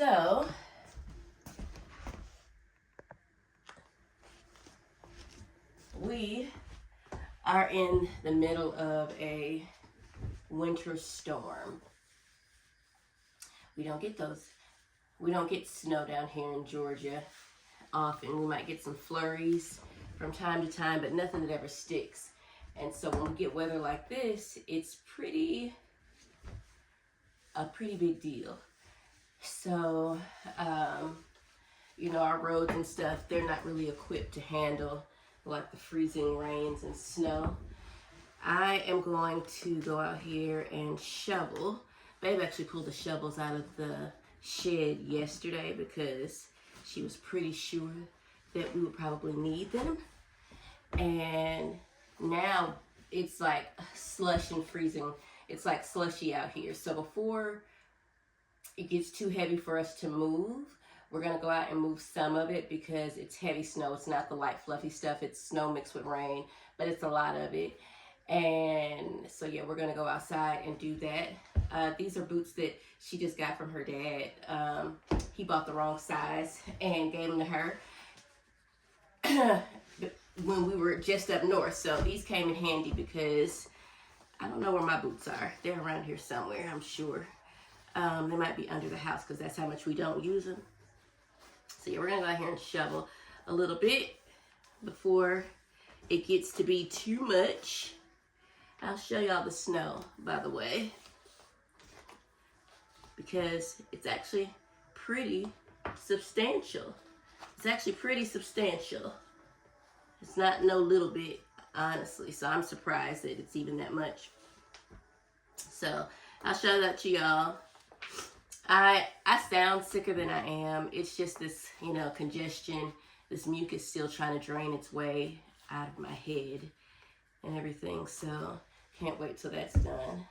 So, we are in the middle of a winter storm. We don't get snow down here in Georgia often. We might get some flurries from time to time, but nothing that ever sticks. And so when we get weather like this, it's a pretty big deal. So, our roads and stuff, they're not really equipped to handle like the freezing rains and snow. I am going to go out here and shovel. Babe actually pulled the shovels out of the shed yesterday because she was pretty sure that we would probably need them. And now it's like slush and freezing. It's like slushy out here. So before it gets too heavy for us to move, we're going to go out and move some of it because it's heavy snow. It's not the light fluffy stuff. It's snow mixed with rain, but it's a lot of it. And so yeah, we're going to go outside and do that. These are boots that she just got from her dad. He bought the wrong size and gave them to her when we were just up north. So these came in handy because I don't know where my boots are. They're around here somewhere, I'm sure. They might be under the house because that's how much we don't use them. So yeah, we're gonna go out here and shovel a little bit before it gets to be too much. I'll show y'all the snow, by the way, because it's actually pretty substantial. It's actually pretty substantial. It's not no little bit, honestly. So I'm surprised that it's even that much. So I'll show that to y'all. I sound sicker than I am. It's just this, congestion. This mucus still trying to drain its way out of my head and everything. So can't wait till that's done.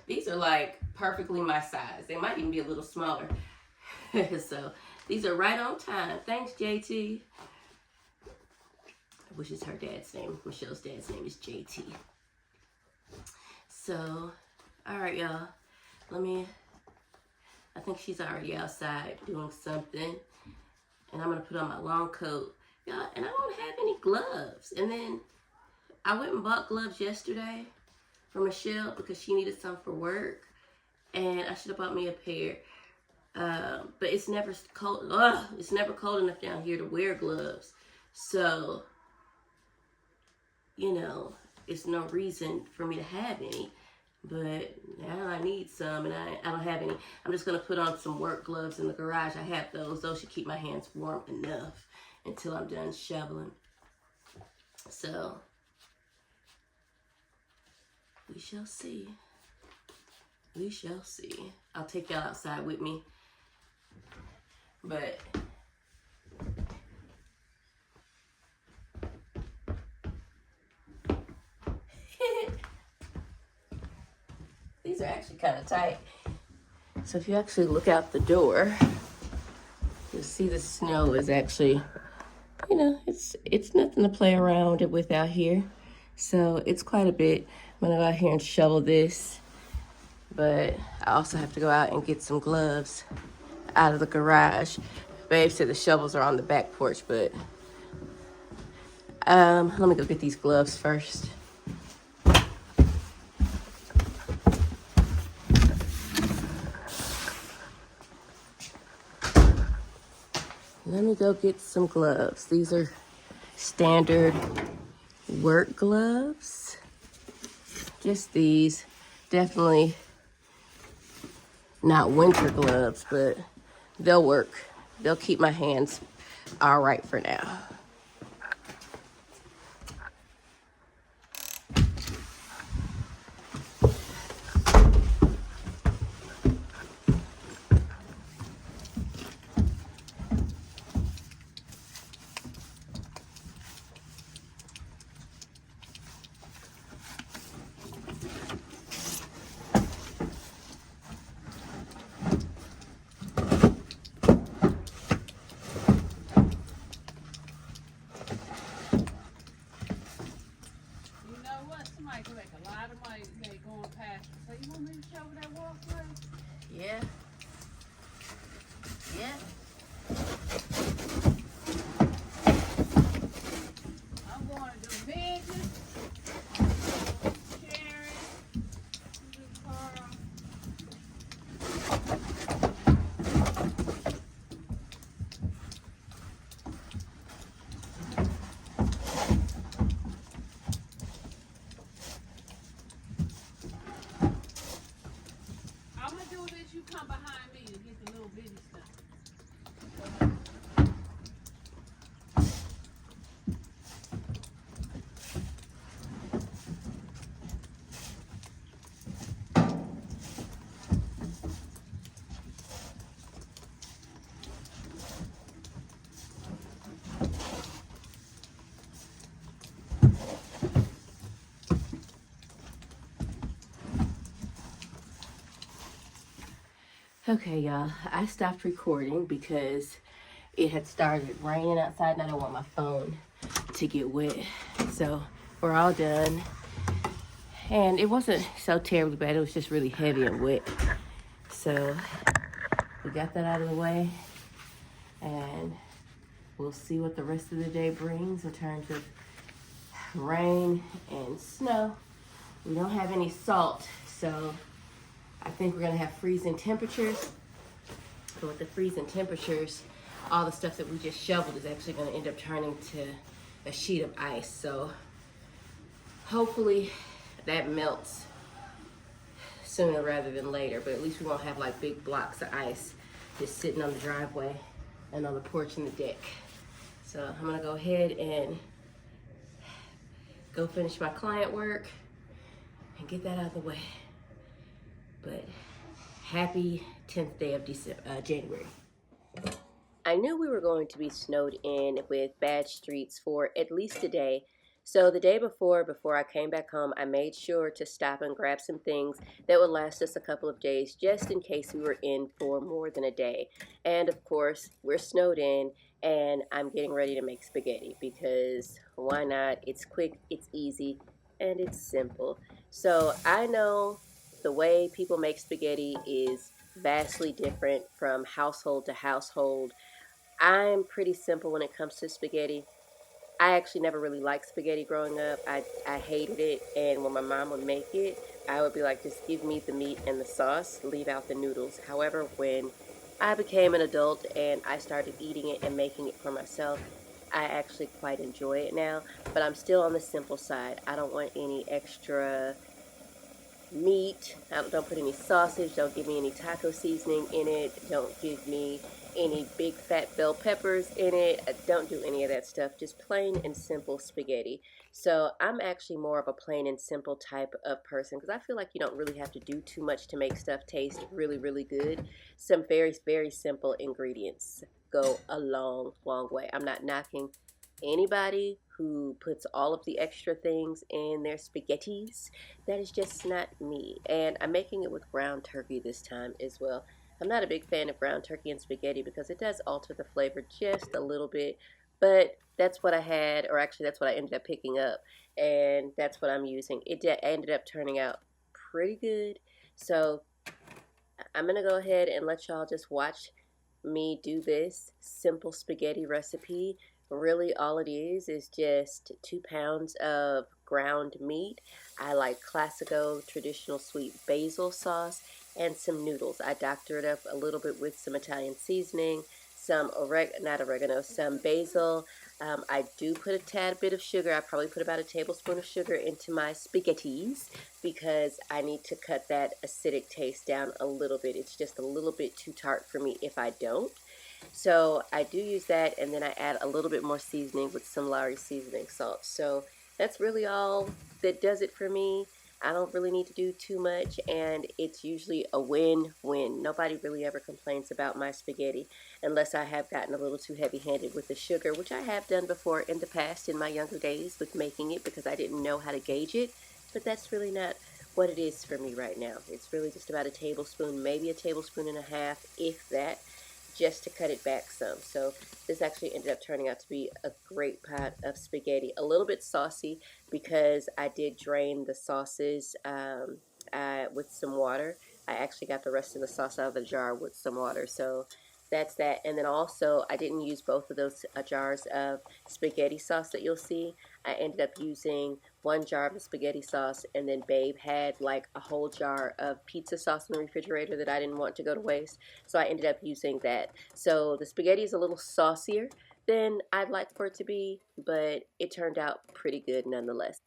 These are like perfectly my size. They might even be a little smaller. So these are right on time. Thanks, JT. Which is her dad's name. Michelle's dad's name is JT. So, all right, y'all. I think she's already outside doing something. And I'm going to put on my long coat. Y'all, and I don't have any gloves. And then I went and bought gloves yesterday for Michelle because she needed some for work. And I should have bought me a pair. But it's never cold. It's never cold enough down here to wear gloves. So, it's no reason for me to have any. But now I need some, and I don't have any. I'm just going to put on some work gloves in the garage. I have those. Those should keep my hands warm enough until I'm done shoveling. So, we shall see. We shall see. I'll take y'all outside with me. But these are actually kind of tight. So if you actually look out the door, you'll see the snow is actually, it's nothing to play around with out here. So it's quite a bit. I'm gonna go out here and shovel this, but I also have to go out and get some gloves out of the garage. Babe said the shovels are on the back porch, but let me go get these gloves first. Let me go get some gloves. These are standard work gloves. Just these. Definitely not winter gloves, but they'll work. They'll keep my hands all right for now. Okay, y'all, I stopped recording because it had started raining outside and I don't want my phone to get wet. So we're all done. And it wasn't so terribly bad, it was just really heavy and wet. So we got that out of the way and we'll see what the rest of the day brings in terms of rain and snow. We don't have any salt, so I think we're gonna have freezing temperatures. But with the freezing temperatures, all the stuff that we just shoveled is actually gonna end up turning to a sheet of ice. So hopefully that melts sooner rather than later, but at least we won't have like big blocks of ice just sitting on the driveway and on the porch and the deck. So I'm gonna go ahead and go finish my client work and get that out of the way. But happy 10th day of January. I knew we were going to be snowed in with bad streets for at least a day. So the day before I came back home, I made sure to stop and grab some things that would last us a couple of days just in case we were in for more than a day. And of course, we're snowed in and I'm getting ready to make spaghetti because why not? It's quick, it's easy, and it's simple. So I know the way people make spaghetti is vastly different from household to household. I'm pretty simple when it comes to spaghetti. I actually never really liked spaghetti growing up. I hated it, and when my mom would make it, I would be like, just give me the meat and the sauce, leave out the noodles. However, when I became an adult and I started eating it and making it for myself, I actually quite enjoy it now, but I'm still on the simple side. I don't want any extra meat. Don't put any sausage. Don't give me any taco seasoning in it. Don't give me any big fat bell peppers in it. Don't do any of that stuff. Just plain and simple spaghetti. So I'm actually more of a plain and simple type of person because I feel like you don't really have to do too much to make stuff taste really, really good. Some very, very simple ingredients go a long, long way. I'm not knocking anybody who puts all of the extra things in their spaghettis. That is just not me. And I'm making it with ground turkey this time as well. I'm not a big fan of ground turkey and spaghetti because it does alter the flavor just a little bit. But that's what I had, or actually that's what I ended up picking up. And that's what I'm using. It ended up turning out pretty good. So I'm going to go ahead and let y'all just watch me do this simple spaghetti recipe. Really, all it is just 2 pounds of ground meat. I like Classico traditional sweet basil sauce and some noodles. I doctor it up a little bit with some Italian seasoning, some some basil. I do put a tad bit of sugar. I probably put about a tablespoon of sugar into my spaghettis because I need to cut that acidic taste down a little bit. It's just a little bit too tart for me if I don't. So I do use that, and then I add a little bit more seasoning with some Lowry seasoning salt. So that's really all that does it for me. I don't really need to do too much, and it's usually a win-win. Nobody really ever complains about my spaghetti unless I have gotten a little too heavy-handed with the sugar, which I have done before in the past in my younger days with making it because I didn't know how to gauge it. But that's really not what it is for me right now. It's really just about a tablespoon, maybe a tablespoon and a half, if that, just to cut it back some. So this actually ended up turning out to be a great pot of spaghetti. A little bit saucy because I did drain the sauces with some water. I actually got the rest of the sauce out of the jar with some water. So that's that. And then also, I didn't use both of those jars of spaghetti sauce that you'll see. I ended up using one jar of the spaghetti sauce, and then Babe had like a whole jar of pizza sauce in the refrigerator that I didn't want to go to waste. So I ended up using that. So the spaghetti is a little saucier than I'd like for it to be, but it turned out pretty good nonetheless.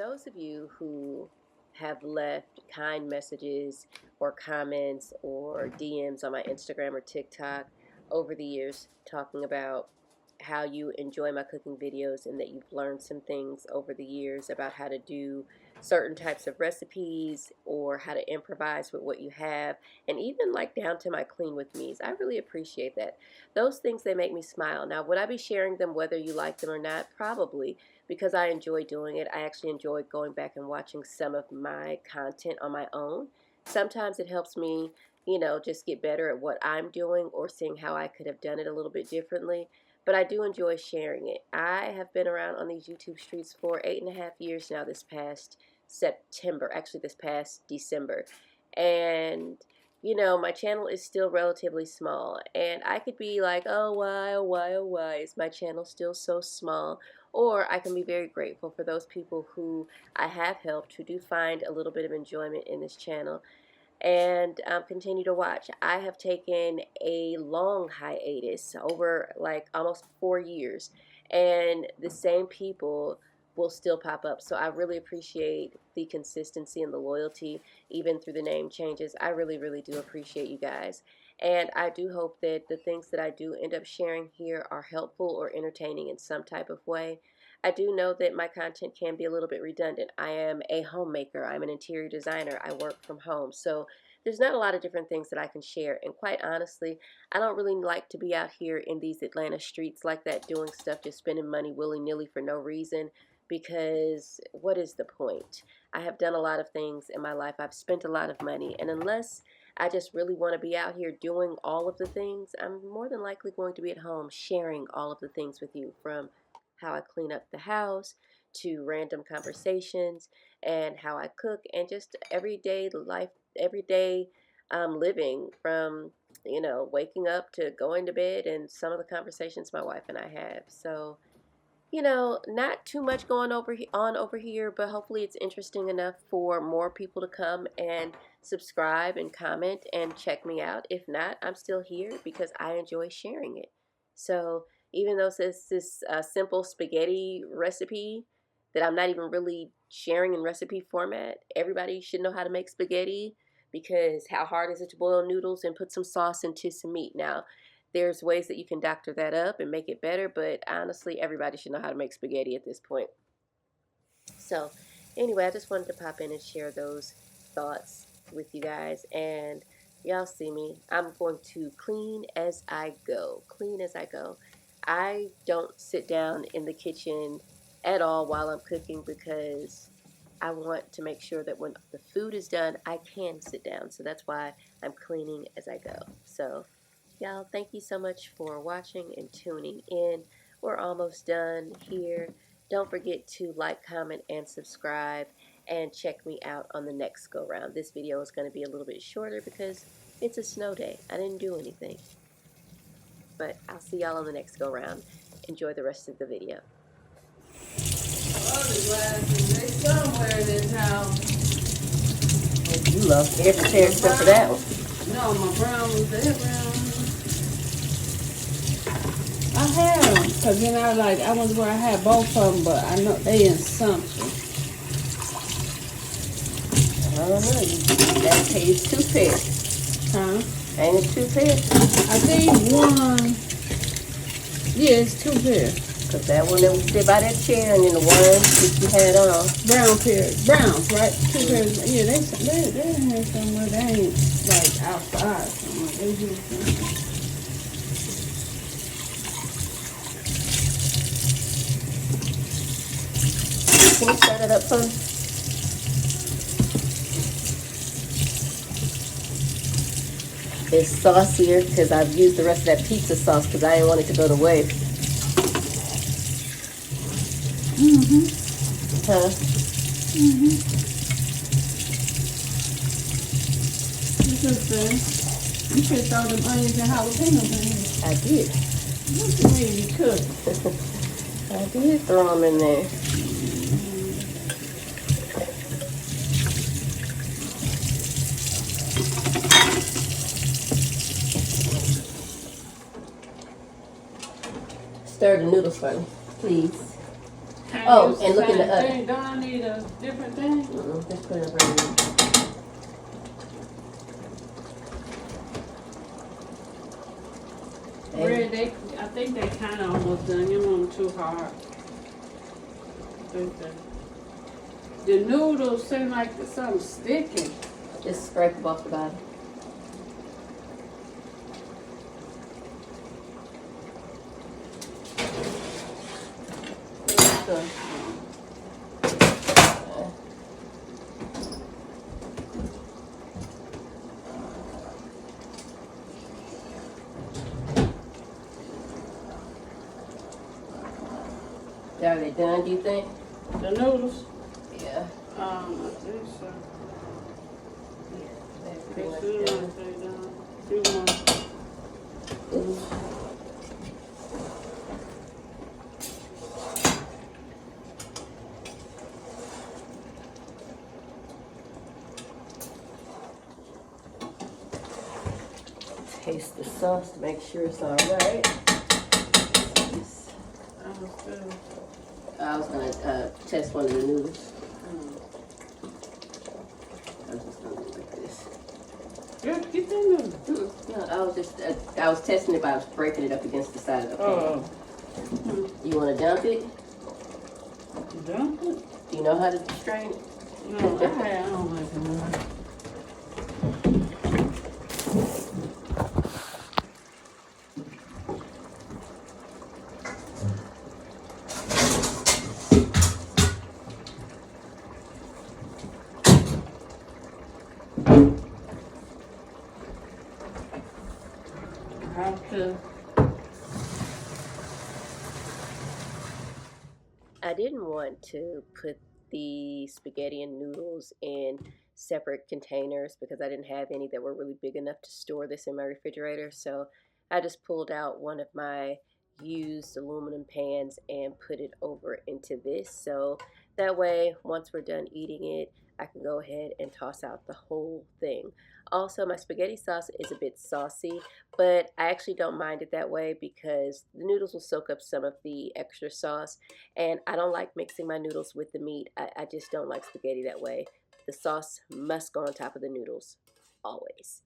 those of you who have left kind messages or comments or DMs on my Instagram or TikTok over the years talking about how you enjoy my cooking videos and that you've learned some things over the years about how to do certain types of recipes or how to improvise with what you have, and even like down to my clean with me's. I really appreciate that. Those things, they make me smile. Now, would I be sharing them whether you like them or not? Probably, because I enjoy doing it. I actually enjoy going back and watching some of my content on my own. Sometimes it helps me, just get better at what I'm doing or seeing how I could have done it a little bit differently. But I do enjoy sharing it. I have been around on these YouTube streets for 8.5 years now, this past September, actually this past December. And my channel is still relatively small, and I could be like, oh why, oh why, oh why is my channel still so small? Or I can be very grateful for those people who I have helped, who do find a little bit of enjoyment in this channel and continue to watch. I have taken a long hiatus over like almost 4 years, and the same people will still pop up. So I really appreciate the consistency and the loyalty, even through the name changes. I really, really do appreciate you guys. And I do hope that the things that I do end up sharing here are helpful or entertaining in some type of way. I do know that my content can be a little bit redundant. I am a homemaker. I'm an interior designer. I work from home. So there's not a lot of different things that I can share. And quite honestly, I don't really like to be out here in these Atlanta streets like that doing stuff, just spending money willy-nilly for no reason, because what is the point? I have done a lot of things in my life. I've spent a lot of money. And unless I just really want to be out here doing all of the things, I'm more than likely going to be at home sharing all of the things with you, from how I clean up the house to random conversations and how I cook and just everyday life, everyday living, from waking up to going to bed, and some of the conversations my wife and I have. So not too much going on over here, but hopefully it's interesting enough for more people to come and subscribe and comment and check me out. If not, I'm still here because I enjoy sharing it. So even though it's this simple spaghetti recipe that I'm not even really sharing in recipe format, everybody should know how to make spaghetti, because how hard is it to boil noodles and put some sauce into some meat? Now, there's ways that you can doctor that up and make it better, but honestly, everybody should know how to make spaghetti at this point. So anyway, I just wanted to pop in and share those thoughts with you guys. And y'all see me. I'm going to clean as I go. Clean as I go. I don't sit down in the kitchen at all while I'm cooking, because I want to make sure that when the food is done, I can sit down. So that's why I'm cleaning as I go. So y'all, thank you so much for watching and tuning in. We're almost done here. Don't forget to like, comment, and subscribe, and check me out on the next go round. This video is going to be a little bit shorter because it's a snow day. I didn't do anything. But I'll see y'all on the next go round. Enjoy the rest of the video. Oh, the glasses, they somewhere in this house. You love every chair except for that one. No, my brown was there, brown. I had them, because then I was where I had both of them, but I know they in something. I don't know. That pays 2 pairs. Huh? Ain't it 2 pairs? I think one, yeah, it's 2 pairs. Because that one that was sit by that chair, and then the one that you had on. Brown pairs. Browns, right? 2 pairs. Yeah, they in here somewhere. They ain't like outside somewhere. They just somewhere. Can you start it up for me? It's saucier because I've used the rest of that pizza sauce because I didn't want it to go to waste. Mm-hmm. Huh? Mm-hmm. It's just good. You should throw them onions and jalapenos in here. I did. What you mean you could? I did throw them in there. Stir the noodles for me, please. Oh, and look in the oven. Thing. Don't I need a different thing? Just put it up right here. Bread, I think they kind of almost done. You want them too hard. I think that. The noodles seem like something sticky. Just scrape them off the bottom. Are they done, do you think? The noodles? Yeah. I think so. Yeah, they're They pretty much seem done. like they done. Few more. Taste the sauce to make sure it's all right. That was good. I was gonna test one of the noodles. I was just gonna do it like this. Good, get that noodle. No, I was testing it, but I was breaking it up against the side of the pan. Oh. You want to dump it? Dump it? Do you know how to strain it? No, I don't like it. I didn't want to put the spaghetti and noodles in separate containers because I didn't have any that were really big enough to store this in my refrigerator. So I just pulled out one of my used aluminum pans and put it over into this. So that way, once we're done eating it, I can go ahead and toss out the whole thing. Also, my spaghetti sauce is a bit saucy, but I actually don't mind it that way because the noodles will soak up some of the extra sauce, and I don't like mixing my noodles with the meat. I just don't like spaghetti that way. The sauce must go on top of the noodles, always.